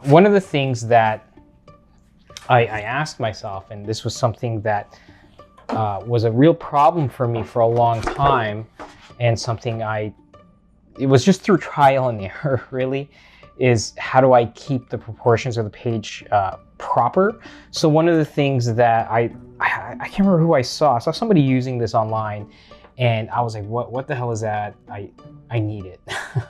One of the things that I asked myself, and this was something that was a real problem for me for a long time, and something it was just through trial and error really, is how do I keep the proportions of the page proper? So one of the things that I can't remember who I saw somebody using this online, and I was like, what the hell is that? I need it.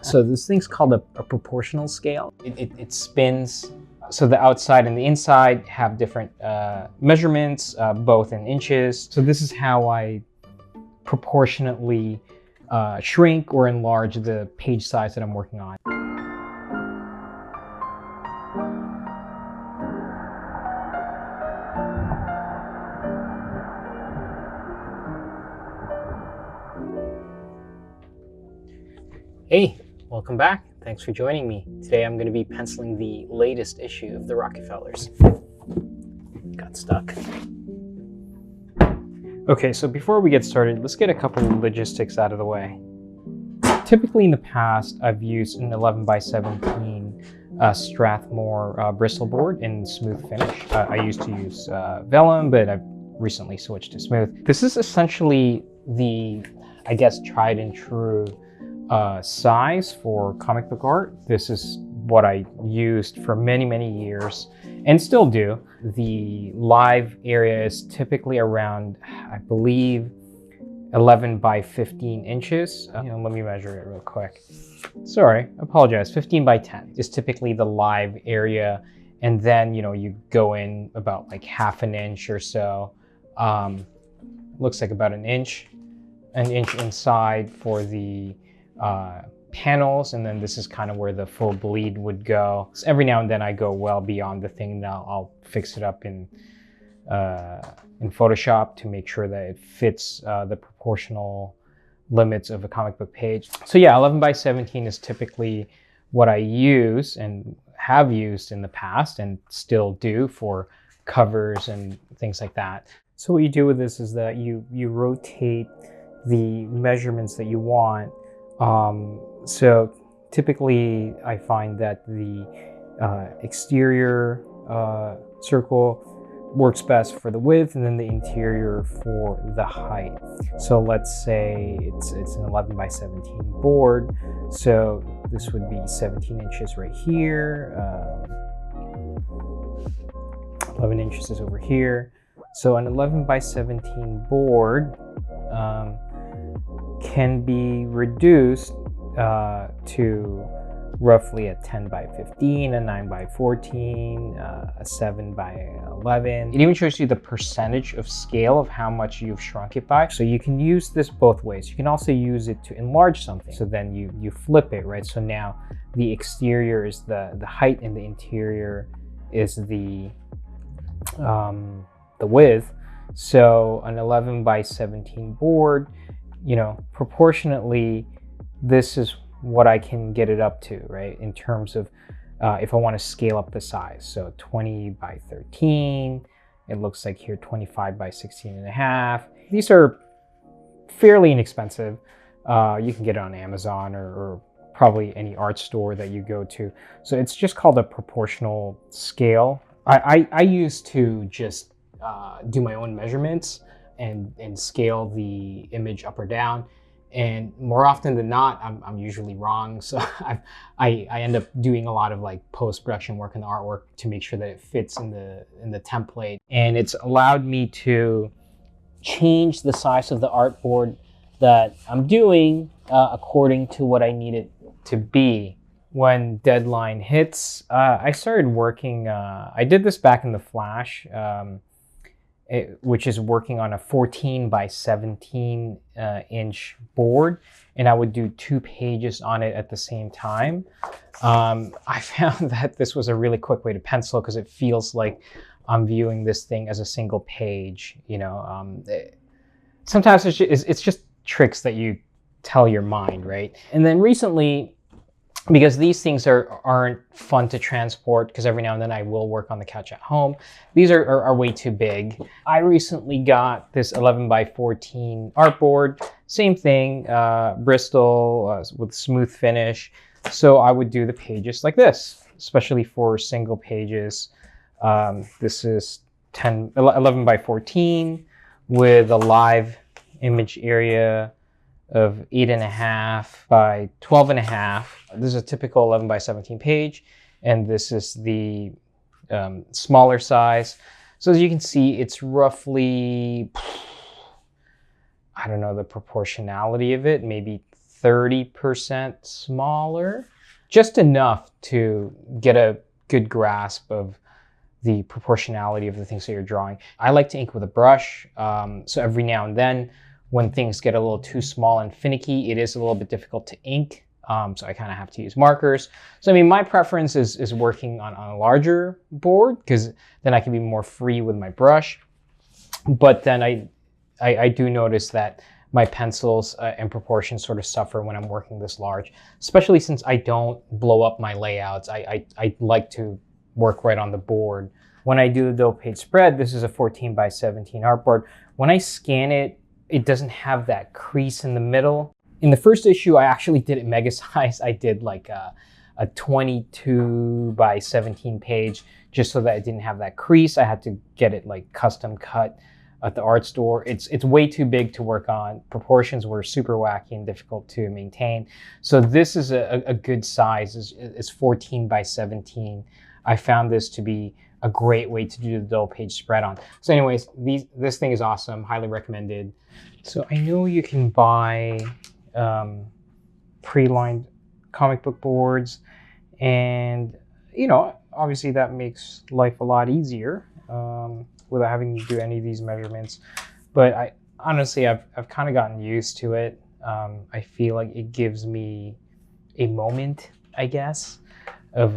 So this thing's called a proportional scale. It spins, so the outside and the inside have different measurements, both in inches. So this is how I proportionately shrink or enlarge the page size that I'm working on. Hey, welcome back. Thanks for joining me. Today I'm going to be penciling the latest issue of the Rocketfellers. Got stuck. Okay, so before we get started, let's get a couple of logistics out of the way. Typically in the past, I've used an 11x17 Strathmore Bristol board in smooth finish. I used to use vellum, but I've recently switched to smooth. This is essentially the, I guess, tried and true size for comic book art. This is what I used for many years and still do. The live area is typically around, I believe, 11 by 15 inches. Let me measure it real quick. Sorry, I apologize. 15 by 10 is typically the live area, and then you go in about like half an inch or so. Looks like about an inch inside for the panels, and then this is kind of where the full bleed would go. So every now and then I go well beyond the thing. Now I'll fix it up in Photoshop to make sure that it fits the proportional limits of a comic book page. So yeah, 11x17 is typically what I use and have used in the past and still do for covers and things like that. So what you do with this is that you rotate the measurements that you want. So typically I find that the exterior circle works best for the width, and then the interior for the height. So let's say it's an 11x17 board. So this would be 17 inches right here. 11 inches is over here. So an 11x17 board can be reduced to roughly a 10x15, a 9x14, a 7x11. It even shows you the percentage of scale of how much you've shrunk it by. So you can use this both ways. You can also use it to enlarge something. So then you flip it, right? So now the exterior is the height, and the interior is the width. So an 11x17 board, proportionately, this is what I can get it up to, right? In terms of if I want to scale up the size. So 20x13, it looks like here 25x16.5. These are fairly inexpensive. You can get it on Amazon or probably any art store that you go to. So it's just called a proportional scale. I used to just do my own measurements and scale the image up or down. And more often than not, I'm usually wrong. So I end up doing a lot of like post-production work in the artwork to make sure that it fits in the template. And it's allowed me to change the size of the artboard that I'm doing according to what I need it to be. When deadline hits, I started working, I did this back in the Flash, which is working on a 14x17 inch board, and I would do 2 pages on it at the same time. I found that this was a really quick way to pencil because it feels like I'm viewing this thing as a single page. Sometimes it's just tricks that you tell your mind, right? And then recently, because these things aren't fun to transport, because every now and then I will work on the couch at home. These are way too big. I recently got this 11x14 artboard. Same thing, Bristol with smooth finish. So I would do the pages like this. especially for single pages. This is 11 by 14 with a live image area of 8.5 by 12.5. This is a typical 11 by 17 page, and this is the smaller size. So as you can see, it's roughly, I don't know the proportionality of it, maybe 30% smaller, just enough to get a good grasp of the proportionality of the things that you're drawing. I like to ink with a brush, so every now and then when things get a little too small and finicky, it is a little bit difficult to ink, so I kind of have to use markers. So I mean, my preference is working on a larger board, because then I can be more free with my brush. But then I do notice that my pencils and proportions sort of suffer when I'm working this large, especially since I don't blow up my layouts. I like to work right on the board. When I do the double page spread, this is a 14 by 17 artboard. When I scan it, it doesn't have that crease in the middle. In the first issue, I actually did it mega size. I did like a 22 by 17 page just so that it didn't have that crease. I had to get it like custom cut at the art store. It's way too big to work on. Proportions were super wacky and difficult to maintain. So this is a good size. It's 14 by 17. I found this to be a great way to do the double page spread on. So anyways, this thing is awesome, highly recommended. So I know you can buy pre-lined comic book boards, and you know, obviously that makes life a lot easier without having to do any of these measurements. But I honestly, I've kind of gotten used to it. I feel like it gives me a moment, I guess, of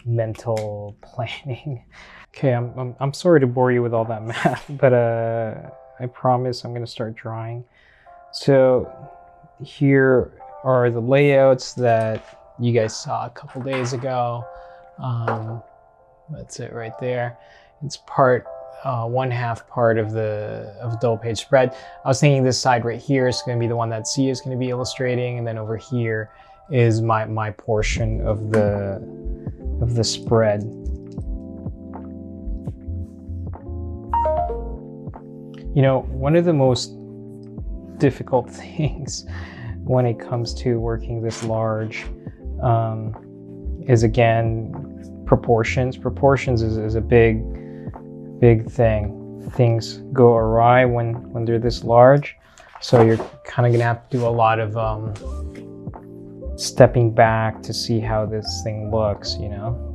mental planning. Okay, I'm sorry to bore you with all that math, but I promise I'm gonna start drawing. So here are the layouts that you guys saw a couple days ago. That's it right there. It's part 1/2 part of the double page spread. I was thinking this side right here is going to be the one that C is going to be illustrating, and then over here is my portion of the spread. You know, one of the most difficult things when it comes to working this large is, again, proportions. Proportions is a big thing. Things go awry when they're this large, so you're kind of gonna have to do a lot of stepping back to see how this thing looks, you know.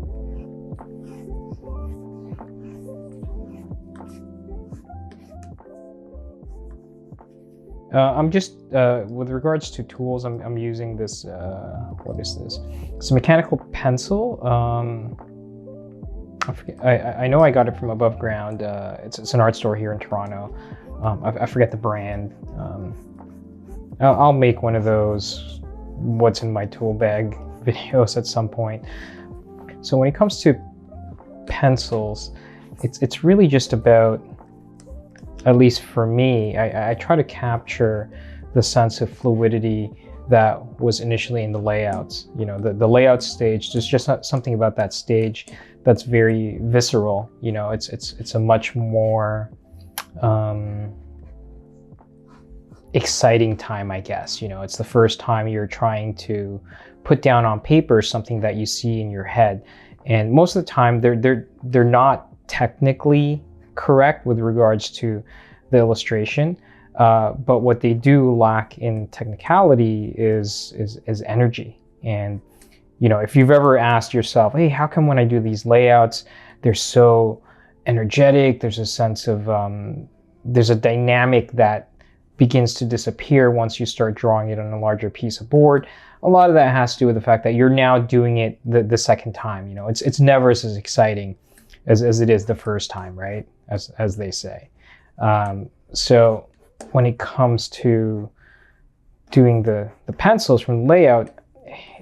I'm just, with regards to tools, I'm using this, what is this? It's a mechanical pencil. I forget, I know I got it from Above Ground. It's an art store here in Toronto. I forget the brand. I'll make one of those what's in my tool bag videos at some point. So when it comes to pencils, it's really just about, at least for me, I try to capture the sense of fluidity that was initially in the layouts. You know, the layout stage, there's just not something about that stage that's very visceral. You know, it's a much more exciting time, I guess. You know, it's the first time you're trying to put down on paper something that you see in your head, and most of the time they're not technically correct with regards to the illustration, but what they do lack in technicality is energy. And you know, if you've ever asked yourself, hey, how come when I do these layouts they're so energetic, there's a sense of there's a dynamic that begins to disappear once you start drawing it on a larger piece of board. A lot of that has to do with the fact that you're now doing it the second time. You know, it's never as exciting as it is the first time, right? As they say. So when it comes to doing the pencils from the layout,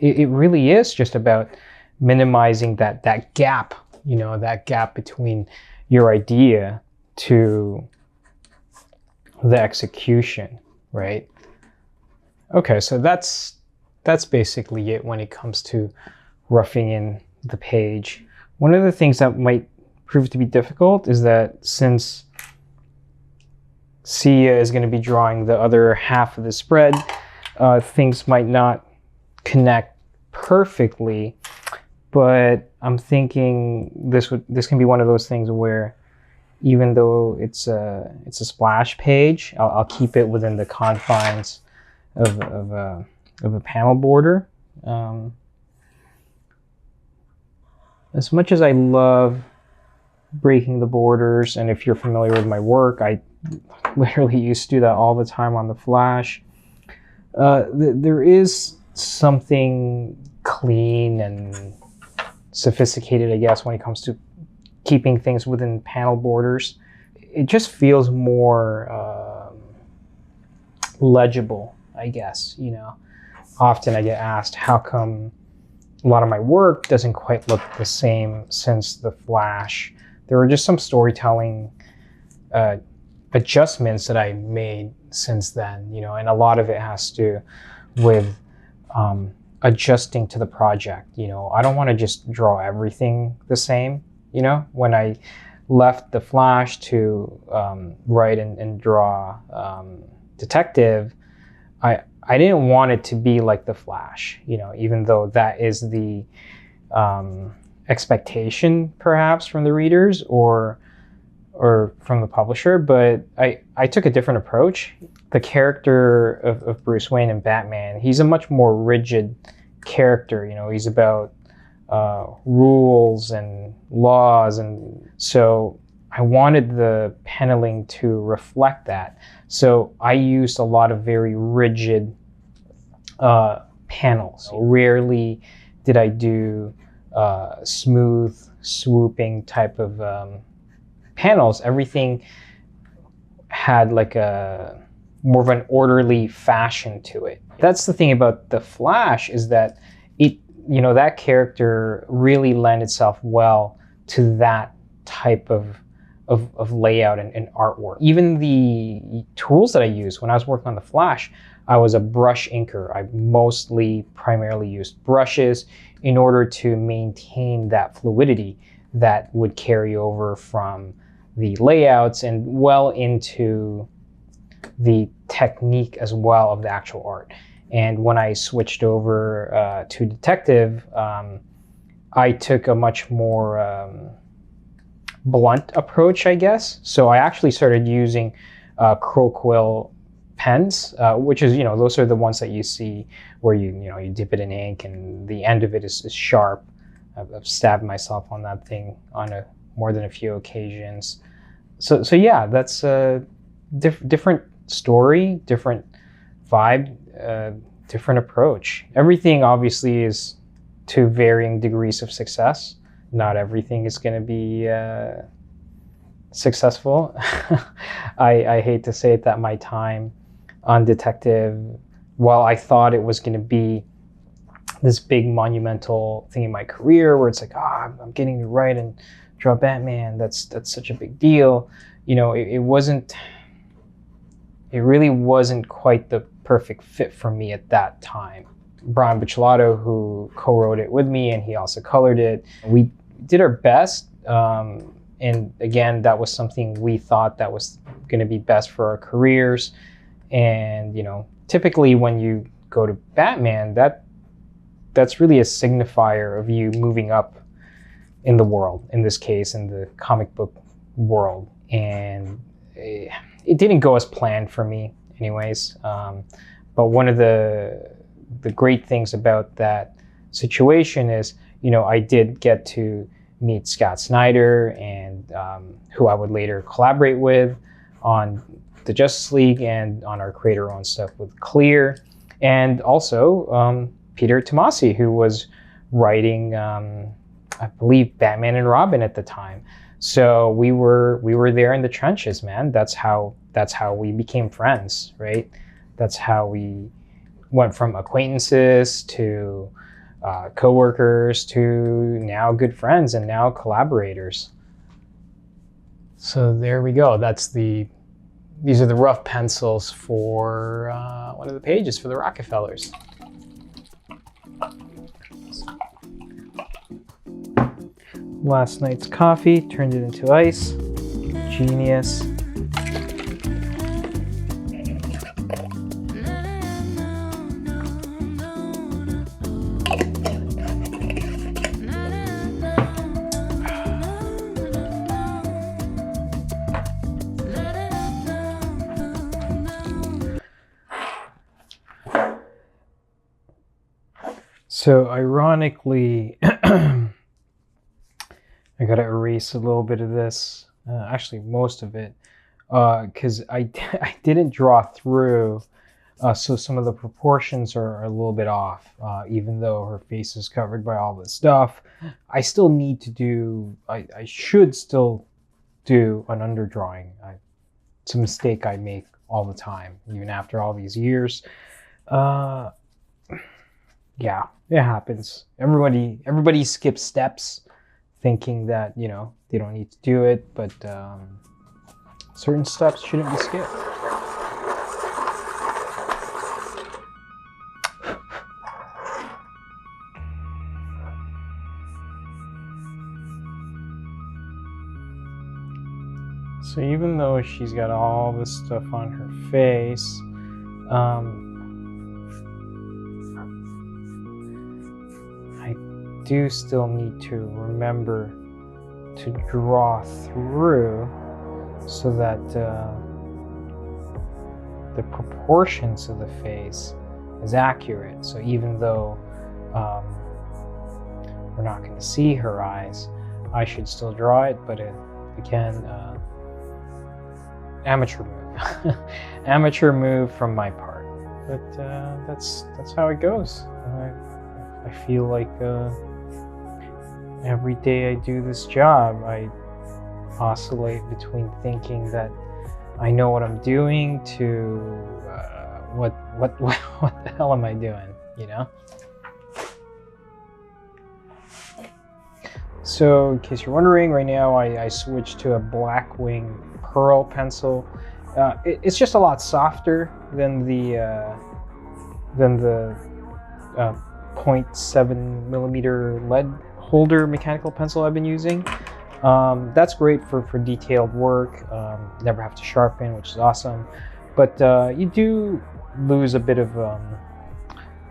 it really is just about minimizing that gap, you know, that gap between your idea to the execution, right? Okay, so that's basically it when it comes to roughing in the page. One of the things that might prove to be difficult is that since Sia is going to be drawing the other half of the spread, things might not connect perfectly, but I'm thinking this can be one of those things where even though it's a splash page, I'll keep it within the confines of a panel border. As much as I love breaking the borders, and if you're familiar with my work, I literally used to do that all the time on the Flash. There is something clean and sophisticated, I guess, when it comes to keeping things within panel borders. It just feels more legible, I guess. You know, often I get asked how come a lot of my work doesn't quite look the same since the Flash. There were just some storytelling adjustments that I made since then, you know, and a lot of it has to with adjusting to the project. You know, I don't want to just draw everything the same. You know, when I left the Flash to write and draw Detective, I didn't want it to be like the Flash, you know, even though that is the expectation perhaps from the readers or from the publisher, but I took a different approach. The character of Bruce Wayne in Batman, he's a much more rigid character, you know, he's about rules and laws, and so I wanted the paneling to reflect that. So I used a lot of very rigid panels. Rarely did I do smooth, swooping type of panels. Everything had like a more of an orderly fashion to it. That's the thing about the Flash, is that it, you know, that character really lent itself well to that type of layout and artwork. Even the tools that I used when I was working on the Flash, I was a brush inker. I primarily used brushes in order to maintain that fluidity that would carry over from the layouts and well into the technique as well of the actual art. And when I switched over to Detective, I took a much more blunt approach, I guess. So I actually started using crow quill pens, which is, you know, those are the ones that you see where you dip it in ink and the end of it is sharp. I've stabbed myself on that thing on more than a few occasions. So yeah, that's a different story, different vibe, different approach. Everything obviously is to varying degrees of success. Not everything is going to be successful. I hate to say it, that my time on Detective, while I thought it was going to be this big monumental thing in my career where it's like, I'm getting to write and draw Batman, that's such a big deal. You know, it really wasn't quite the perfect fit for me at that time. Brian Buccellato, who co-wrote it with me, and he also colored it, we did our best. And again, that was something we thought that was going to be best for our careers. And, you know, typically when you go to Batman, that's really a signifier of you moving up in the world, in this case, in the comic book world. And it didn't go as planned for me anyways. But one of the great things about that situation is, you know, I did get to meet Scott Snyder, and who I would later collaborate with on the Justice League and on our creator-owned stuff with Clear, and also Peter Tomasi, who was writing, I believe, Batman and Robin at the time. So we were there in the trenches, man. That's how we became friends, right? That's how we went from acquaintances to co-workers to now good friends and now collaborators. So there we go. These are the rough pencils for one of the pages for the Rocketfellers. Last night's coffee, turned it into ice. Genius. So ironically, I gotta erase a little bit of this, actually most of it, because I didn't draw through, so some of the proportions are a little bit off, even though her face is covered by all this stuff. I still need to do, I should still do an underdrawing. It's a mistake I make all the time, even after all these years. Yeah, it happens. Everybody skips steps thinking that, you know, they don't need to do it, but certain steps shouldn't be skipped. So even though she's got all this stuff on her face, I do still need to remember to draw through so that the proportions of the face is accurate. So even though we're not going to see her eyes, I should still draw it, but again, amateur move. Amateur move from my part, but that's how it goes. I feel like every day I do this job, I oscillate between thinking that I know what I'm doing to what the hell am I doing, you know? So in case you're wondering, right now I switched to a Blackwing Pearl pencil. It's just a lot softer than the 0.7 millimeter lead holder mechanical pencil I've been using. That's great for detailed work. Never have to sharpen, which is awesome. But you do lose a bit of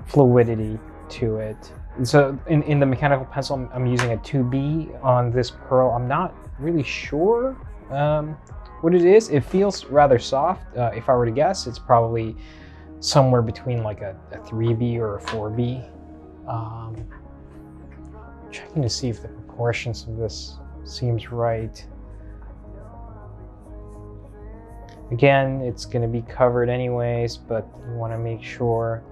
fluidity to it. So in the mechanical pencil, I'm using a 2B on this Pearl. I'm not really sure what it is. It feels rather soft. If I were to guess, it's probably somewhere between like a 3B or a 4B. Checking to see if the proportions of this seems right. Again, it's going to be covered anyways, but you want to make sure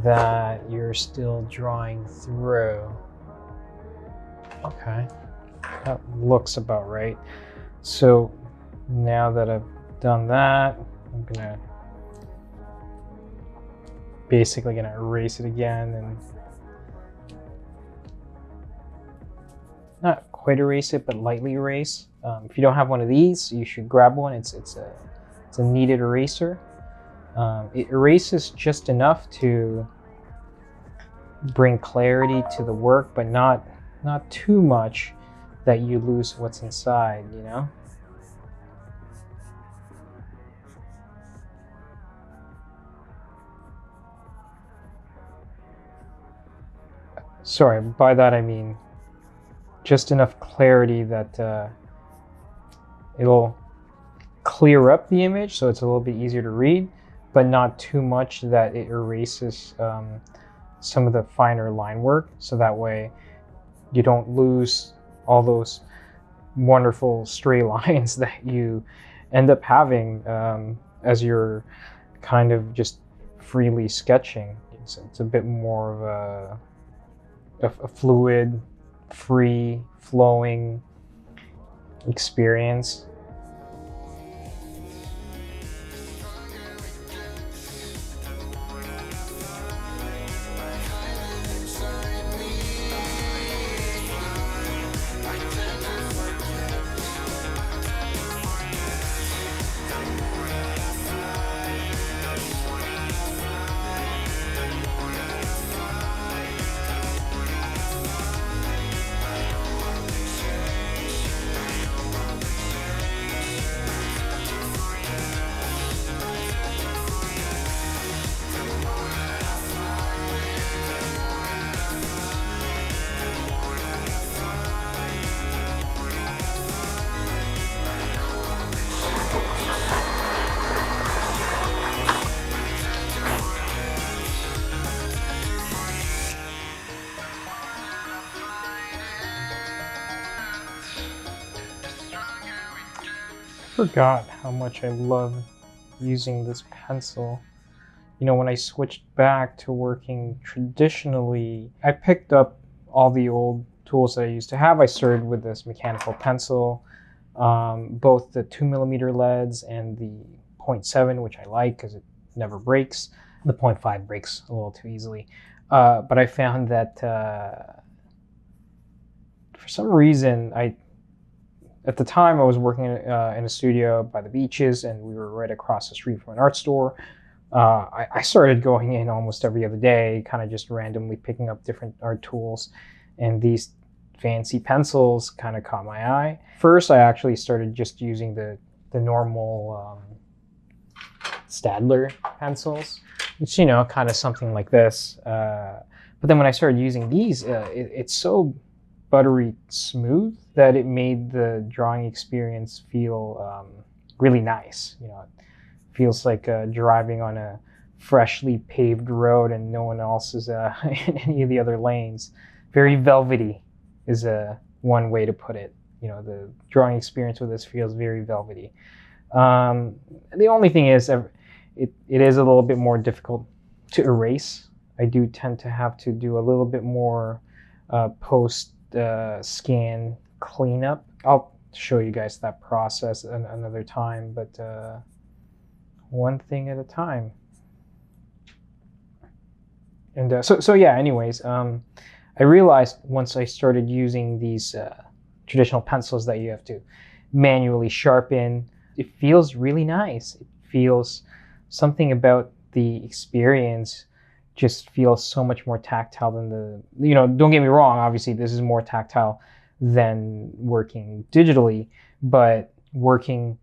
that you're still drawing through. Okay, that looks about right. So now that I've done that, I'm gonna basically erase it again, and not quite erase it, but lightly erase. If you don't have one of these, you should grab one. It's a kneaded eraser. It erases just enough to bring clarity to the work, but not too much that you lose what's inside, you know? Sorry, by that I mean just enough clarity that it'll clear up the image so it's a little bit easier to read, but not too much that it erases some of the finer line work, so that way you don't lose all those wonderful stray lines that you end up having as you're kind of just freely sketching. It's a bit more of a fluid, free flowing experience. Forgot how much I love using this pencil. You know, when I switched back to working traditionally, I picked up all the old tools that I used to have. I started with this mechanical pencil, both the 2mm leads and the 0.7, which I like because it never breaks. The 0.5 breaks a little too easily. But I found that for some reason, at the time I was working in a studio by the beaches, and we were right across the street from an art store. I started going in almost every other day, kind of just randomly picking up different art tools, and these fancy pencils kind of caught my eye. First, I actually started just using the normal Stadler pencils, which, you know, kind of something like this. But then when I started using these, it's so buttery smooth that it made the drawing experience feel really nice. You know, it feels like driving on a freshly paved road and no one else is in any of the other lanes. Very velvety is one way to put it. You know, the drawing experience with this feels very velvety. The only thing is, it is a little bit more difficult to erase. I do tend to have to do a little bit more post scan cleanup. I'll show you guys that process another time, but one thing at a time. And so yeah, anyways, I realized once I started using these traditional pencils that you have to manually sharpen, it feels really nice. It feels something about the experience just feels so much more tactile than don't get me wrong, obviously this is more tactile than working digitally, but working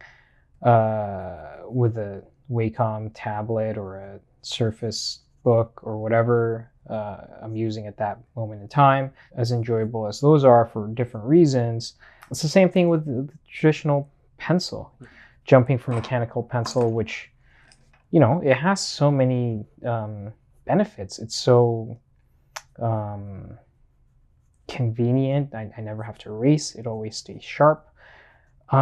with a Wacom tablet or a Surface Book or whatever I'm using at that moment in time, as enjoyable as those are for different reasons, it's the same thing with the traditional pencil. Jumping from mechanical pencil, which, you know, it has so many benefits. It's so convenient. I never have to erase. It always stays sharp. But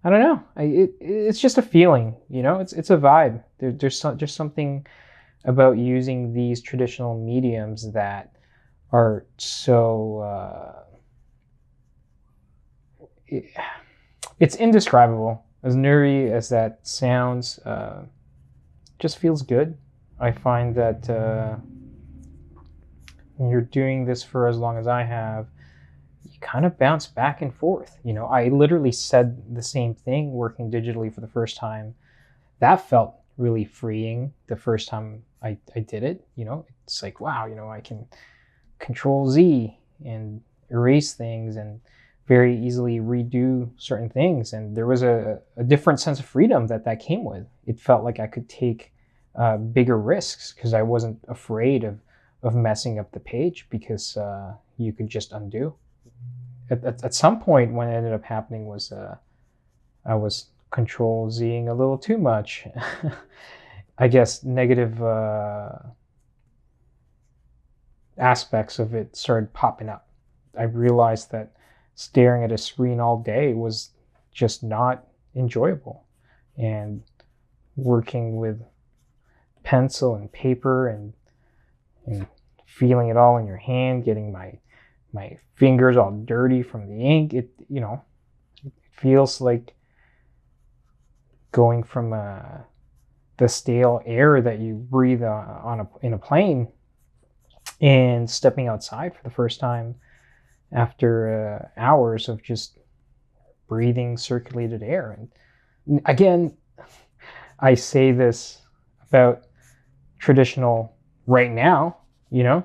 I don't know. It's just a feeling, you know. It's a vibe. There's just something about using these traditional mediums that are so it's indescribable. As nerdy as that sounds, just feels good. I find that when you're doing this for as long as I have, you kind of bounce back and forth. You know, I literally said the same thing working digitally for the first time. That felt really freeing the first time I did it. You know, it's like, wow, you know, I can Control Z and erase things and very easily redo certain things. And there was a different sense of freedom that came with. It felt like I could take bigger risks because I wasn't afraid of messing up the page, because you could just undo. At some point, what ended up happening was I was Control Zing a little too much. I guess negative aspects of it started popping up. I realized that staring at a screen all day was just not enjoyable, and working with pencil and paper and feeling it all in your hand, getting my fingers all dirty from the ink, it feels like going from the stale air that you breathe in a plane and stepping outside for the first time after hours of just breathing circulated air. And again, I say this about traditional right now, you know,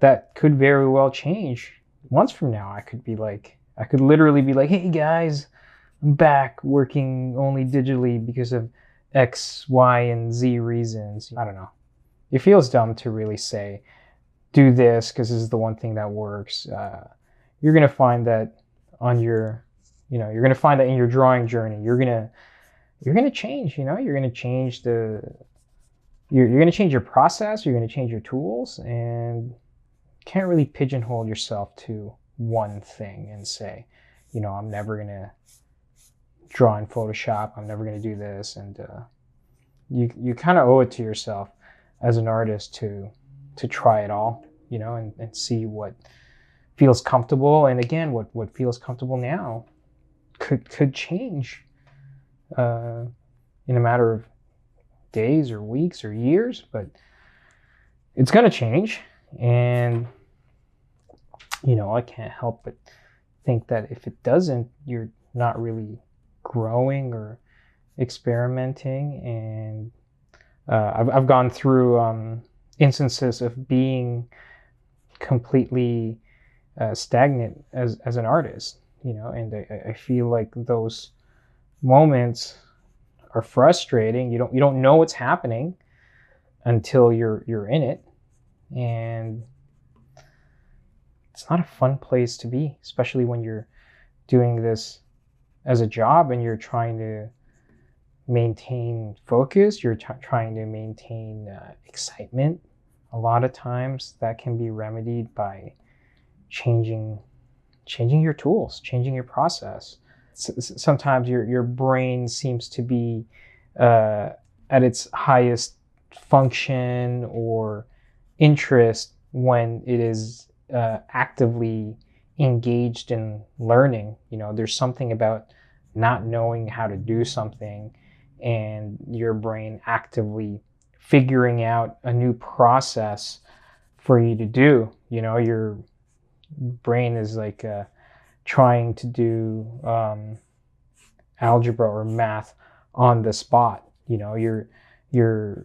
that could very well change. Months from now, I could literally be like, hey guys, I'm back working only digitally because of X, Y, and Z reasons. I don't know. It feels dumb to really say, do this because this is the one thing that works. You're going to find that you're going to find that in your drawing journey, you're going to change, you know, you're going to change you're going to change your process, you're going to change your tools, and can't really pigeonhole yourself to one thing and say, you know, I'm never gonna draw in Photoshop, I'm never gonna do this. And you kind of owe it to yourself as an artist to try it all, you know, and see what feels comfortable. And again, what feels comfortable now could change in a matter of days or weeks or years, but it's gonna change. And you know, I can't help but think that if it doesn't, you're not really growing or experimenting. And I've gone through instances of being completely stagnant as an artist, you know, and I feel like those moments are frustrating. You don't know what's happening until you're in it, and it's not a fun place to be, especially when you're doing this as a job and you're trying to maintain focus, you're trying to maintain excitement. A lot of times that can be remedied by changing your tools, changing your process. Sometimes your brain seems to be at its highest function or interest when it is actively engaged in learning. You know, there's something about not knowing how to do something and your brain actively figuring out a new process for you to do. You know, your brain is like trying to do algebra or math on the spot. You know, you're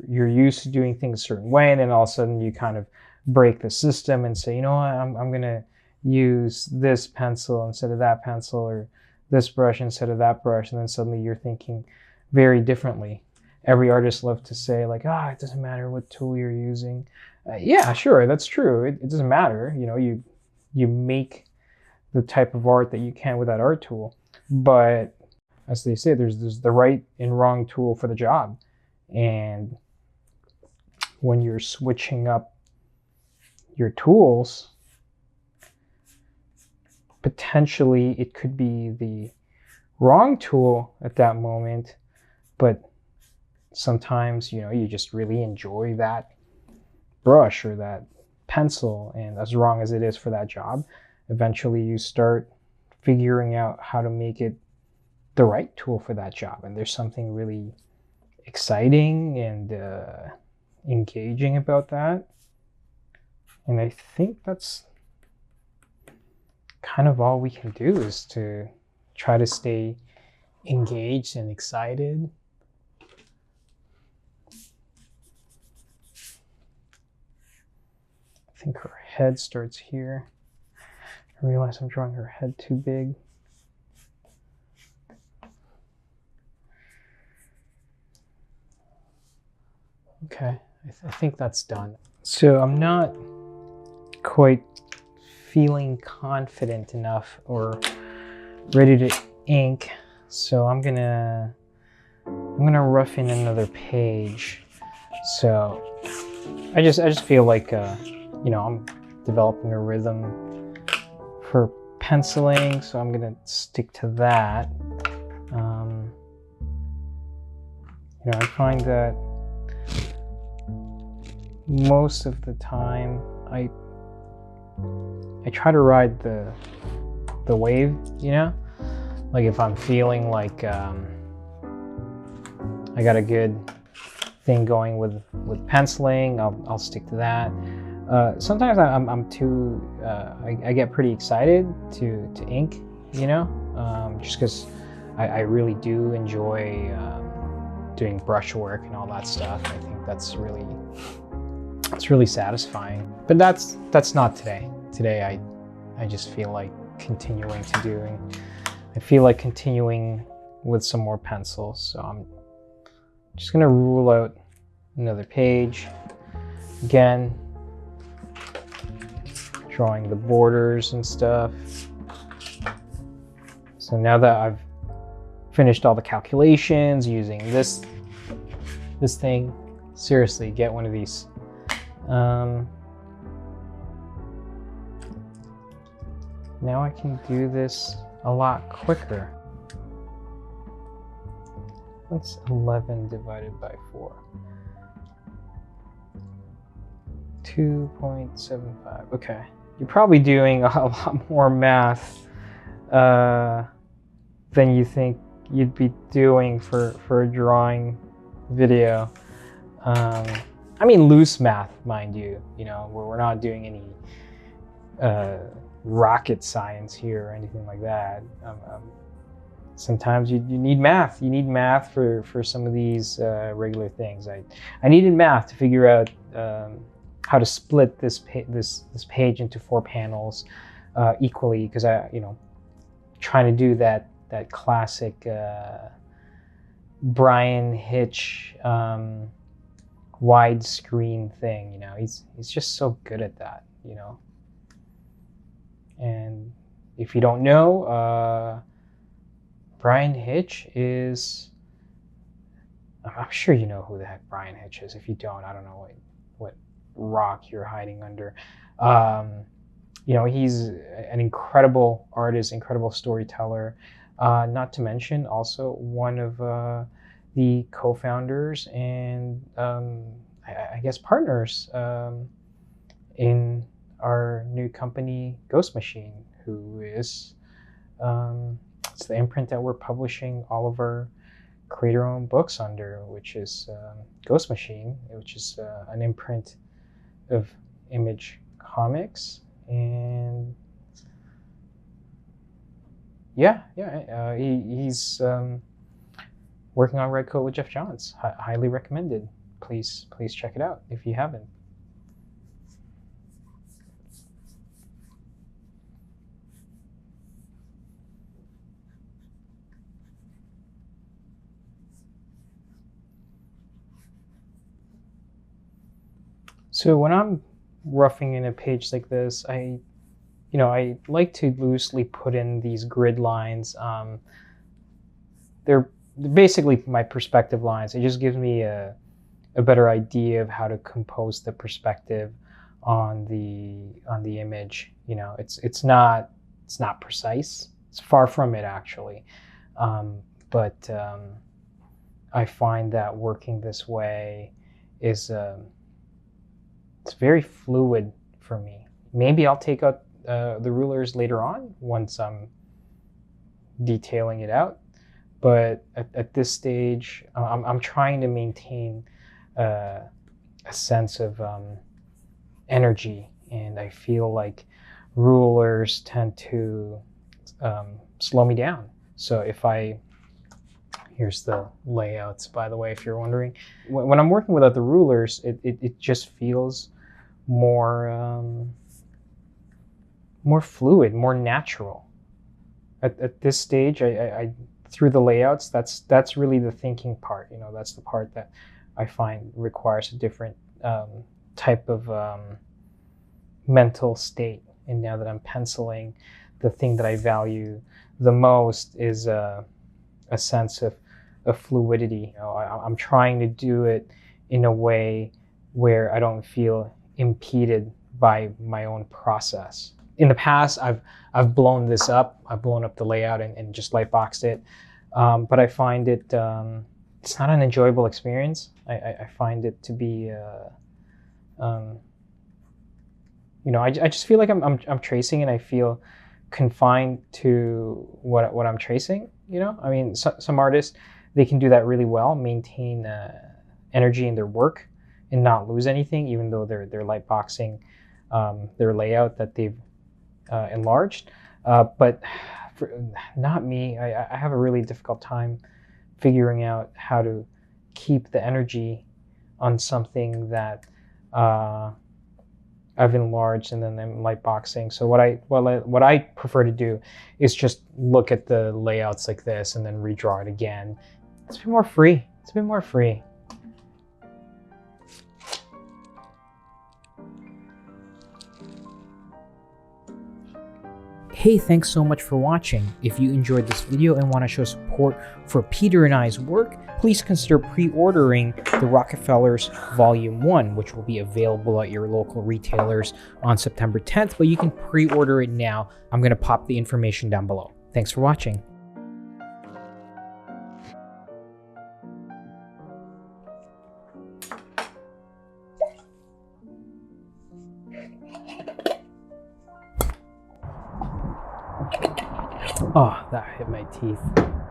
used to doing things a certain way, and then all of a sudden you kind of break the system and say, you know what, I'm gonna use this pencil instead of that pencil, or this brush instead of that brush, and then suddenly you're thinking very differently. Every artist loves to say like, it doesn't matter what tool you're using. Yeah, sure, that's true. It doesn't matter. You know, you make the type of art that you can with that art tool. But as they say, there's the right and wrong tool for the job. And when you're switching up your tools, potentially it could be the wrong tool at that moment, but sometimes, you know, you just really enjoy that brush or that pencil, and as wrong as it is for that job, eventually you start figuring out how to make it the right tool for that job. And there's something really exciting and engaging about that. And I think that's kind of all we can do, is to try to stay engaged and excited. I think her head starts here. I realize I'm drawing her head too big. Okay, I think that's done. So I'm not quite feeling confident enough or ready to ink, so I'm gonna rough in another page. So I just feel like you know, I'm developing a rhythm for penciling, so I'm gonna stick to that. You know, I find that most of the time I try to ride the wave, you know? Like if I'm feeling like I got a good thing going with penciling, I'll stick to that. Sometimes I'm too I get pretty excited to ink, you know, just because I really do enjoy doing brush work and all that stuff. I think that's really satisfying. But that's not today. Today I just feel like continuing with some more pencils. So I'm just gonna rule out another page. Again, drawing the borders and stuff. So now that I've finished all the calculations using this thing, seriously, get one of these. Now I can do this a lot quicker. What's 11 divided by 4? 2.75. Okay. You're probably doing a lot more math than you think you'd be doing for a drawing video. I mean, loose math, mind you, where we're not doing any rocket science here or anything like that. Sometimes you need math. You need math for some of these regular things. I needed math to figure out how to split this page into 4 panels equally, because trying to do that classic Brian Hitch widescreen thing. He's just so good at that. And if you don't know, Brian Hitch is, I'm sure you know who the heck Brian Hitch is. If you don't, I don't know what rock you're hiding under. He's an incredible artist, incredible storyteller, not to mention also one of the co-founders and I guess partners in our new company, Ghost Machine, who is it's the imprint that we're publishing all of our creator-owned books under, which is Ghost Machine, which is an imprint of Image Comics. And he's working on Red Coat with Jeff Johns. Highly recommended. Please check it out if you haven't. So when I'm roughing in a page like this, I like to loosely put in these grid lines. They're basically my perspective lines. It just gives me a better idea of how to compose the perspective on the image. It's not precise. It's far from it, actually. But I find that working this way is it's very fluid for me. Maybe I'll take out the rulers later on once I'm detailing it out. But at this stage, I'm trying to maintain a sense of energy, and I feel like rulers tend to slow me down. So here's the layouts, by the way, if you're wondering. When I'm working without the rulers, it just feels more fluid, more natural. At this stage, I through the layouts, that's really the thinking part. That's the part that I find requires a different type of mental state. And now that I'm penciling, the thing that I value the most is a sense of fluidity. I'm trying to do it in a way where I don't feel impeded by my own process. In the past, I've blown this up. I've blown up the layout and just lightboxed it. But I find it it's not an enjoyable experience. I find it to be I just feel like I'm tracing, and I feel confined to what I'm tracing. I mean, some artists, they can do that really well, maintain energy in their work and not lose anything, even though they're lightboxing their layout that they've enlarged. But not me. I have a really difficult time figuring out how to keep the energy on something that I've enlarged and then I'm lightboxing. So what I prefer to do is just look at the layouts like this and then redraw it again. It's a bit more free. It's a bit more free. Hey, thanks so much for watching. If you enjoyed this video and want to show support for Peter and I's work, please consider pre-ordering the Rocketfellers Volume 1, which will be available at your local retailers on September 10th, but you can pre-order it now. I'm going to pop the information down below. Thanks for watching. Oh, that hit my teeth.